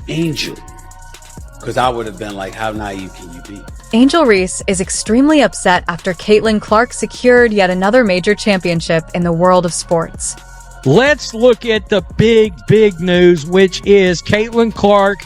Angel. Because I would have been like, how naive can you be? Angel Reese is extremely upset after Caitlin Clark secured yet another major championship in the world of sports. Let's look at the big news, which is Caitlin Clark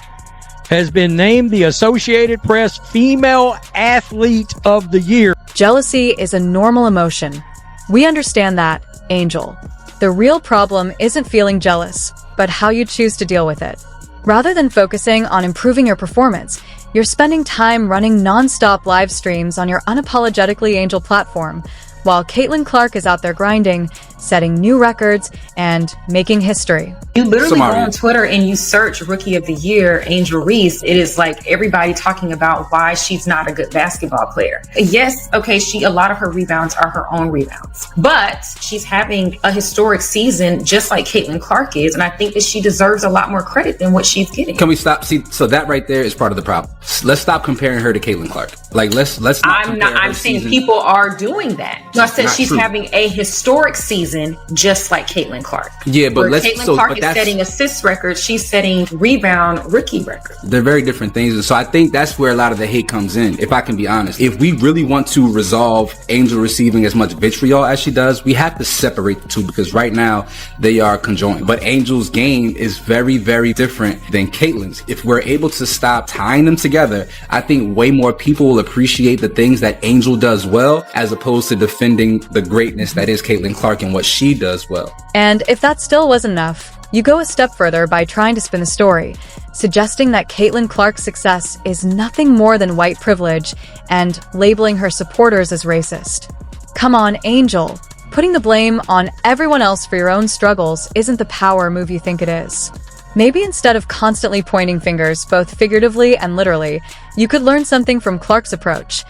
has been named the Associated Press Female Athlete of the Year. Jealousy is a normal emotion. We understand that, Angel. The real problem isn't feeling jealous, but how you choose to deal with it. Rather than focusing on improving your performance, you're spending time running non-stop live streams on your unapologetically Angel platform, while Caitlin Clark is out there grinding, setting new records, and making history. You literally go on Twitter and you search Rookie of the Year, Angel Reese. It is like everybody talking about why she's not a good basketball player. Yes, okay, a lot of her rebounds are her own rebounds, but she's having a historic season just like Caitlin Clark is, and I think that she deserves a lot more credit than what she's getting. Can we stop? See, so that right there is part of the problem. Let's stop comparing her to Caitlin Clark. Like, let's not. I'm saying people are doing that. No, I said she's having a historic season just like Caitlin Clark. Yeah, but Caitlin Clark is setting assist records, she's setting rebound rookie records. They're very different things. So I think that's where a lot of the hate comes in, if I can be honest. If we really want to resolve Angel receiving as much vitriol as she does, we have to separate the two, because right now they are conjoined. But Angel's game is very, very different than Caitlin's. If we're able to stop tying them together, I think way more people will appreciate the things that Angel does well, as opposed to defending the greatness that is Caitlin Clark and what she does well. And if that still wasn't enough, you go a step further by trying to spin the story, suggesting that Caitlin Clark's success is nothing more than white privilege and labeling her supporters as racist. Come on, Angel. Putting the blame on everyone else for your own struggles isn't the power move you think it is. Maybe instead of constantly pointing fingers, both figuratively and literally, you could learn something from Clark's approach.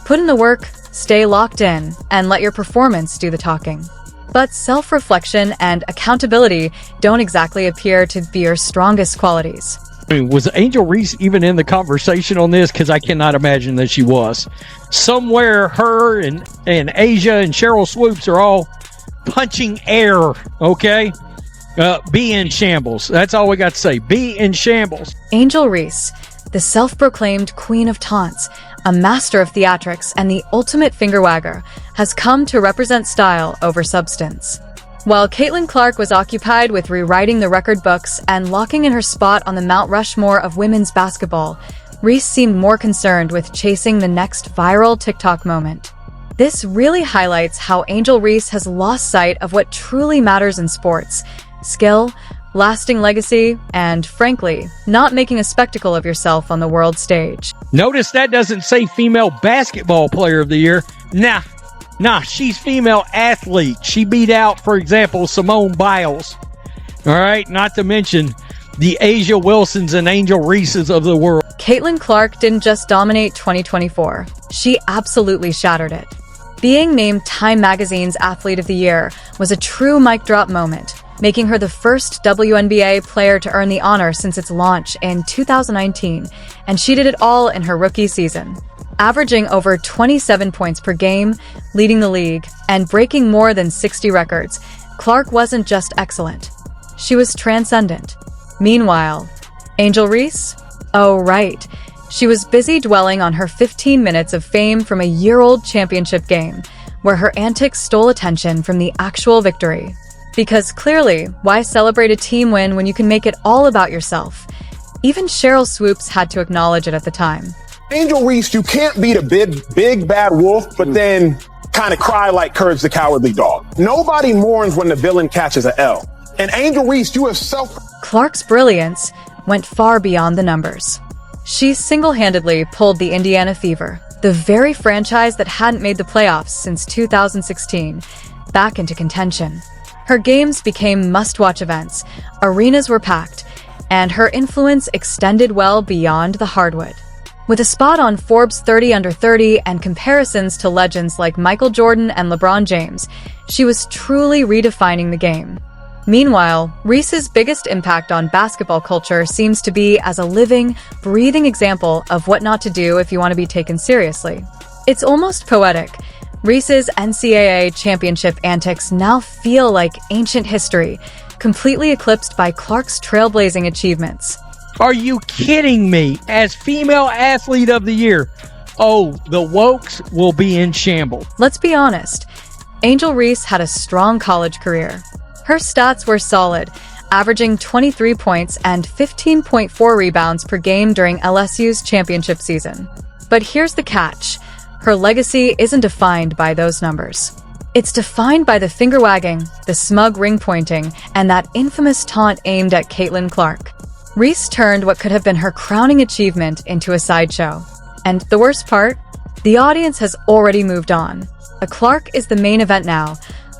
Put in the work, stay locked in, and let your performance do the talking. But self-reflection and accountability don't exactly appear to be your strongest qualities. I mean, was Angel Reese even in the conversation on this? Because I cannot imagine that she was. Somewhere her and Asia and Cheryl Swoops are all punching air, okay? Be in shambles. That's all we got to say. Be in shambles. Angel Reese, the self-proclaimed queen of taunts, a master of theatrics and the ultimate finger wagger, has come to represent style over substance. While Caitlin Clark was occupied with rewriting the record books and locking in her spot on the Mount Rushmore of women's basketball, Reese seemed more concerned with chasing the next viral TikTok moment. This really highlights how Angel Reese has lost sight of what truly matters in sports: skill, lasting legacy, and, frankly, not making a spectacle of yourself on the world stage. Notice that doesn't say female basketball player of the year. Nah, she's female athlete. She beat out, for example, Simone Biles. All right, not to mention the Asia Wilsons and Angel Reeses of the world. Caitlin Clark didn't just dominate 2024. She absolutely shattered it. Being named Time Magazine's Athlete of the Year was a true mic drop moment, making her the first WNBA player to earn the honor since its launch in 2019, and she did it all in her rookie season. Averaging over 27 points per game, leading the league, and breaking more than 60 records, Clark wasn't just excellent. She was transcendent. Meanwhile, Angel Reese? Oh, right. She was busy dwelling on her 15 minutes of fame from a year-old championship game, where her antics stole attention from the actual victory. Because clearly, why celebrate a team win when you can make it all about yourself? Even Cheryl Swoops had to acknowledge it at the time. Angel Reese, you can't be the big bad wolf, but then kind of cry like Courage the Cowardly Dog. Nobody mourns when the villain catches an L. And Angel Reese, you have Clark's brilliance went far beyond the numbers. She single-handedly pulled the Indiana Fever, the very franchise that hadn't made the playoffs since 2016, back into contention. Her games became must-watch events, arenas were packed, and her influence extended well beyond the hardwood. With a spot on Forbes 30 Under 30 and comparisons to legends like Michael Jordan and LeBron James, she was truly redefining the game. Meanwhile, Reese's biggest impact on basketball culture seems to be as a living, breathing example of what not to do if you want to be taken seriously. It's almost poetic. Reese's NCAA championship antics now feel like ancient history, completely eclipsed by Clark's trailblazing achievements. Are you kidding me? As female athlete of the year. Oh, the wokes will be in shambles. Let's be honest. Angel Reese had a strong college career. Her stats were solid, averaging 23 points and 15.4 rebounds per game during LSU's championship season. But here's the catch. Her legacy isn't defined by those numbers. It's defined by the finger-wagging, the smug ring-pointing, and that infamous taunt aimed at Caitlin Clark. Reese turned what could have been her crowning achievement into a sideshow. And the worst part? The audience has already moved on. A Clark is the main event now,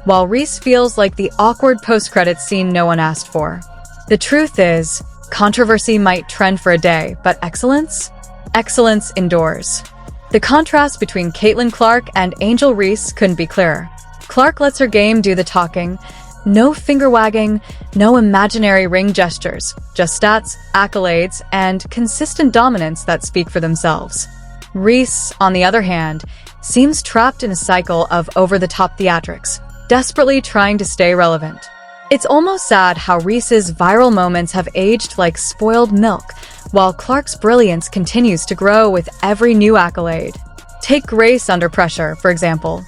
while Reese feels like the awkward post-credits scene no one asked for. The truth is, controversy might trend for a day, but excellence? Excellence endures. The contrast between Caitlin Clark and Angel Reese couldn't be clearer. Clark lets her game do the talking. No finger-wagging, no imaginary ring gestures, just stats, accolades, and consistent dominance that speak for themselves. Reese, on the other hand, seems trapped in a cycle of over-the-top theatrics, desperately trying to stay relevant. It's almost sad how Reese's viral moments have aged like spoiled milk, while Clark's brilliance continues to grow with every new accolade. Take Grace under pressure, for example.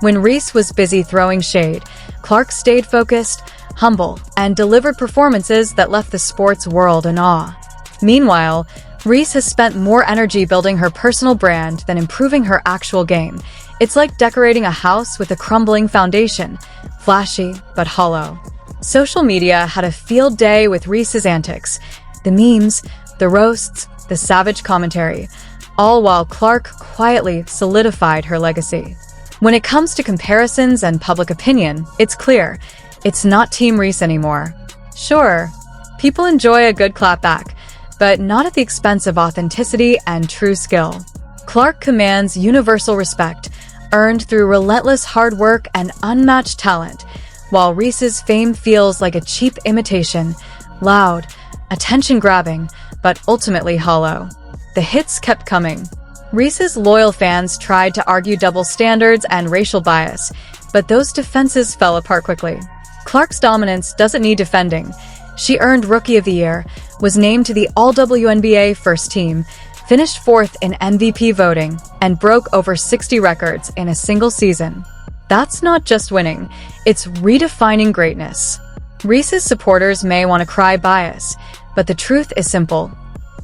When Reese was busy throwing shade, Clark stayed focused, humble, and delivered performances that left the sports world in awe. Meanwhile, Reese has spent more energy building her personal brand than improving her actual game. It's like decorating a house with a crumbling foundation, flashy but hollow. Social media had a field day with Reese's antics. The memes, the roasts, the savage commentary, all while Clark quietly solidified her legacy. When it comes to comparisons and public opinion, it's clear. It's not Team Reese anymore. Sure, people enjoy a good clapback, but not at the expense of authenticity and true skill. Clark commands universal respect, earned through relentless hard work and unmatched talent, while Reese's fame feels like a cheap imitation, loud, attention-grabbing, but ultimately hollow. The hits kept coming. Reese's loyal fans tried to argue double standards and racial bias, but those defenses fell apart quickly. Clark's dominance doesn't need defending. She earned Rookie of the Year, was named to the All-WNBA first team, finished fourth in MVP voting, and broke over 60 records in a single season. That's not just winning, it's redefining greatness. Reese's supporters may want to cry bias, but the truth is simple.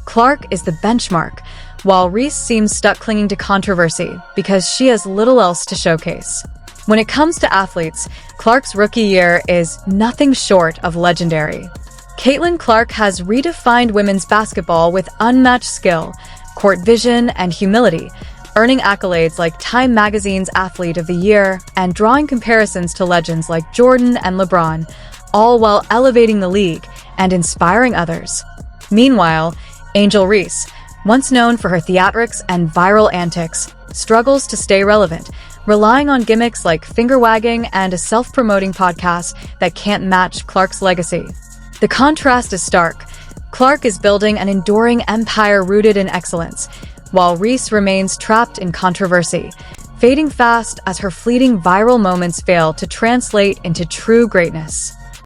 Clark is the benchmark, while Reese seems stuck clinging to controversy because she has little else to showcase. When it comes to athletes, Clark's rookie year is nothing short of legendary. Caitlin Clark has redefined women's basketball with unmatched skill, court vision, and humility, earning accolades like Time Magazine's Athlete of the Year and drawing comparisons to legends like Jordan and LeBron, all while elevating the league and inspiring others. Meanwhile, Angel Reese, once known for her theatrics and viral antics, struggles to stay relevant, relying on gimmicks like finger-wagging and a self-promoting podcast that can't match Clark's legacy. The contrast is stark. Clark is building an enduring empire rooted in excellence, while Reese remains trapped in controversy, fading fast as her fleeting viral moments fail to translate into true greatness.